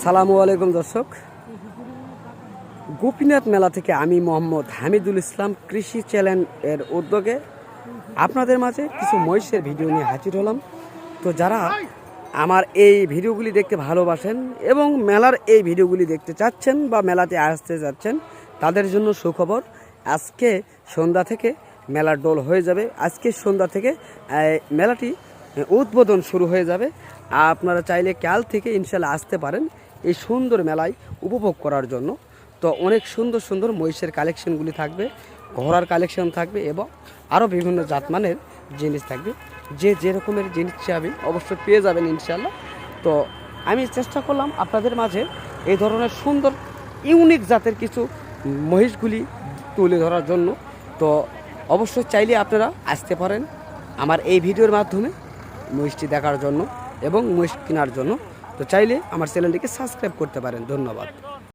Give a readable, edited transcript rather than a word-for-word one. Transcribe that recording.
সালামু আলাইকুম দর্শক, গোপীনাথ মেলা থেকে আমি মোহাম্মদ হামিদুল ইসলাম কৃষি চ্যানেল এর উদ্যোগে আপনাদের মাঝে কিছু মহিষের ভিডিও নিয়ে হাজির হলাম। তো যারা আমার এই ভিডিওগুলি দেখতে ভালোবাসেন এবং মেলার এই ভিডিওগুলি দেখতে চাচ্ছেন বা মেলাতে আসতে যাচ্ছেন, তাদের জন্য সুখবর। আজকে সন্ধ্যা থেকে মেলার ডোল হয়ে যাবে। আজকে সন্ধ্যা থেকে মেলাটি উদ্বোধন শুরু হয়ে যাবে। আপনারা চাইলে কাল থেকে ইনশাল্লাহ আসতে পারেন এই সুন্দর মেলায় উপভোগ করার জন্য। তো অনেক সুন্দর সুন্দর মহিষের কালেকশনগুলি থাকবে, ঘোড়ার কালেকশন থাকবে এবং আরও বিভিন্ন জাতমানের জিনিস থাকবে। যে যে রকমের জিনিস চাইবেন অবশ্যই পেয়ে যাবেন ইনশাল্লাহ। তো আমি চেষ্টা করলাম আপনাদের মাঝে এই ধরনের সুন্দর ইউনিক জাতের কিছু মহিষগুলি তুলে ধরার জন্য। তো অবশ্যই চাইলে আপনারা আসতে পারেন আমার এই ভিডিওর মাধ্যমে মহিষটি দেখার জন্য এবং মহিষ কেনার জন্য। তো চাইলে আমার চ্যানেলটিকে সাবস্ক্রাইব করতে পারেন। ধন্যবাদ।